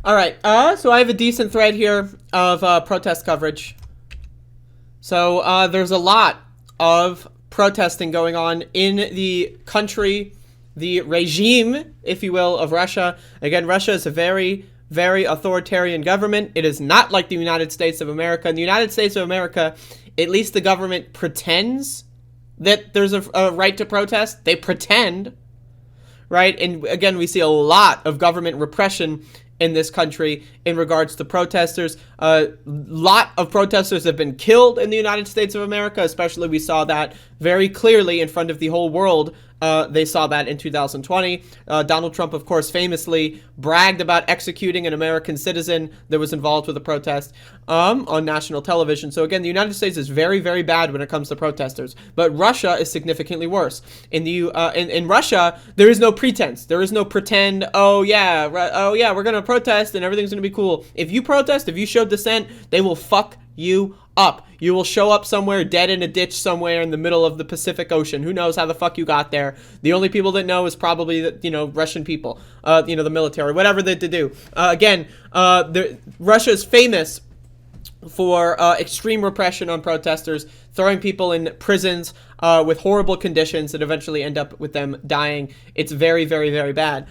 All right. So I have a decent thread here of protest coverage. So there's a lot of protesting going on in the country, the regime, if you will, of Russia. Again, Russia is a very, very authoritarian government. It is not like the United States of America. In the United States of America, at least the government pretends that there's a right to protest. They pretend, right? And again, we see a lot of government repression in this country in regards to protesters. A lot of protesters have been killed in the United States of America, especially we saw that very clearly in front of the whole world. They saw that in 2020. Donald Trump, of course, famously bragged about executing an American citizen that was involved with a protest on national television. So again, the United States is very, very bad when it comes to protesters, but Russia is significantly worse. In Russia, there is no pretense. There is no pretend. Oh yeah, we're gonna protest and everything's gonna be cool. If you protest, if you show dissent, they will fuck you up. You will show up somewhere dead in a ditch somewhere in the middle of the Pacific Ocean. Who knows how the fuck you got there? The only people that know is probably the, Russian people, the military, whatever they do. Russia is famous for extreme repression on protesters, throwing people in prisons with horrible conditions that eventually end up with them dying. It's very, very, very bad.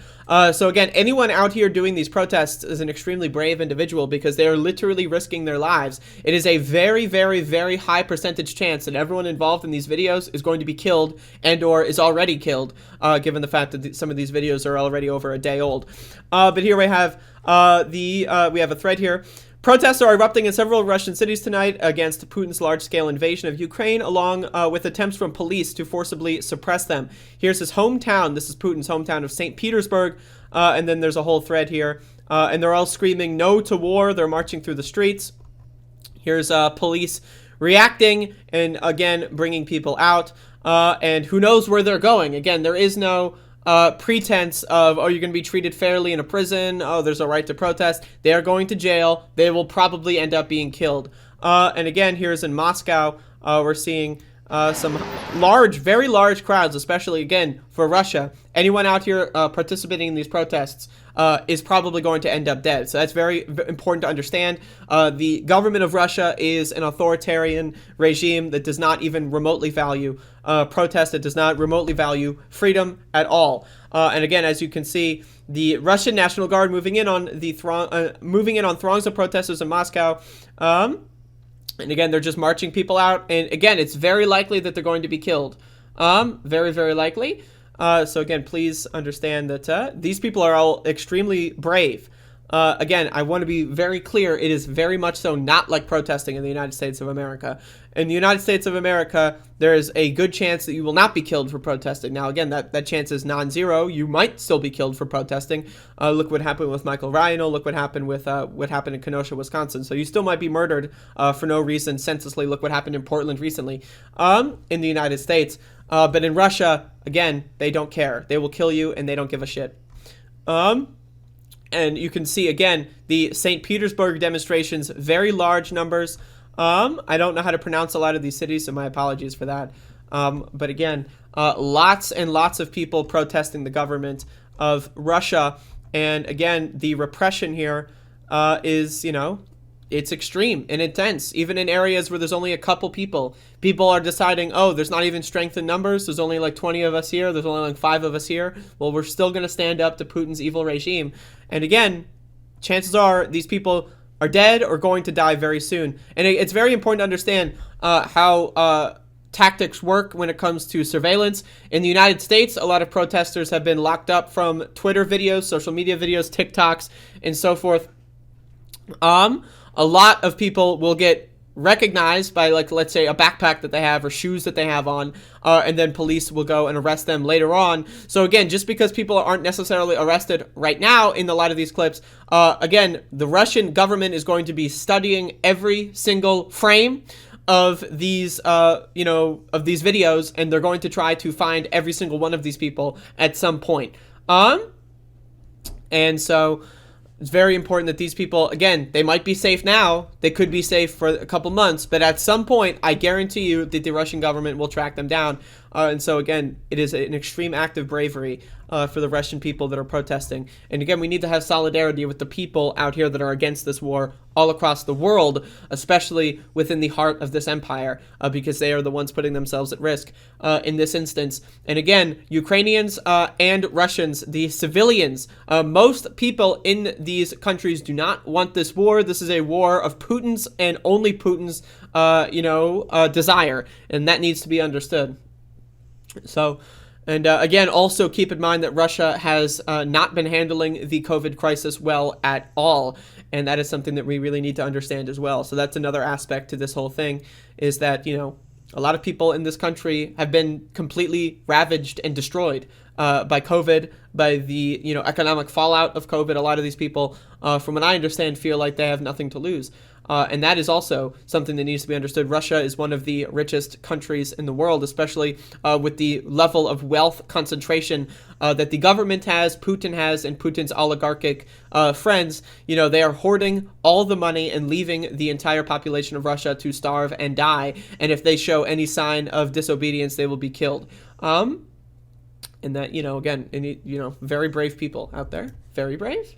So again, anyone out here doing these protests is an extremely brave individual because they are literally risking their lives. It is a very, very, very high percentage chance that everyone involved in these videos is going to be killed and or is already killed, given the fact that some of these videos are already over a day old. But here we have we have a thread here. Protests are erupting in several Russian cities tonight against Putin's large-scale invasion of Ukraine, along with attempts from police to forcibly suppress them. Here's his hometown. This is Putin's hometown of St. Petersburg. And then there's a whole thread here. And they're all screaming, "No to war." They're marching through the streets. Here's police reacting and, again, bringing people out. And who knows where they're going. Again, there is no pretense of, oh, you're going to be treated fairly in a prison. Oh, there's a right to protest. They are going to jail. They will probably end up being killed. And again, here's in Moscow, we're seeing some very large crowds, especially, again, for Russia. Anyone out here participating in these protests is probably going to end up dead. So that's very important to understand. The government of Russia is an authoritarian regime that does not even remotely value protest. It does not remotely value freedom at all. And again, as you can see, the Russian National Guard moving in on throngs of protesters in Moscow. And again, they're just marching people out. And again, it's very likely that they're going to be killed. Very, very likely. So again, please understand that these people are all extremely brave. Again, I want to be very clear. It is very much so not like protesting in the United States of America. In the United States of America, there is a good chance that you will not be killed for protesting. Now, again, that chance is non-zero. You might still be killed for protesting. Look what happened with Michael Ryan. Look what happened with what happened in Kenosha, Wisconsin. So you still might be murdered for no reason senselessly. Look what happened in Portland recently in the United States. But in Russia, again, they don't care. They will kill you, and they don't give a shit. And you can see, again, the St. Petersburg demonstrations, very large numbers. I don't know how to pronounce a lot of these cities, so my apologies for that. But again, lots and lots of people protesting the government of Russia. And again, the repression here is, it's extreme and intense. Even in areas where there's only a couple people, people are deciding, oh, there's not even strength in numbers. There's only like 20 of us here. There's only like 5 of us here. Well, we're still going to stand up to Putin's evil regime. And again, chances are these people are dead or going to die very soon. And it's very important to understand how tactics work when it comes to surveillance. In the United States, a lot of protesters have been locked up from Twitter videos, social media videos, TikToks, and so forth. A lot of people will get recognized by, like, let's say a backpack that they have or shoes that they have on, and then police will go and arrest them later on. So again, just because people aren't necessarily arrested right now in a lot of these clips, again, the Russian government is going to be studying every single frame of these, of these videos, and they're going to try to find every single one of these people at some point. And so it's very important that these people, again, they might be safe now. They could be safe for a couple months, but at some point, I guarantee you that the Russian government will track them down. And so, again, it is an extreme act of bravery for the Russian people that are protesting. And again, we need to have solidarity with the people out here that are against this war all across the world, especially within the heart of this empire, because they are the ones putting themselves at risk in this instance. And again, Ukrainians and Russians, the civilians, most people in these countries do not want this war. This is a war of Putin's and only Putin's, desire, and that needs to be understood. So, and again, also keep in mind that Russia has not been handling the COVID crisis well at all. And that is something that we really need to understand as well. So that's another aspect to this whole thing, is that, a lot of people in this country have been completely ravaged and destroyed by COVID, by the, economic fallout of COVID. A lot of these people, from what I understand, feel like they have nothing to lose. And that is also something that needs to be understood. Russia is one of the richest countries in the world, especially with the level of wealth concentration that the government has, Putin has, and Putin's oligarchic friends. They are hoarding all the money and leaving the entire population of Russia to starve and die. And if they show any sign of disobedience, they will be killed. And that, again, very brave people out there. Very brave.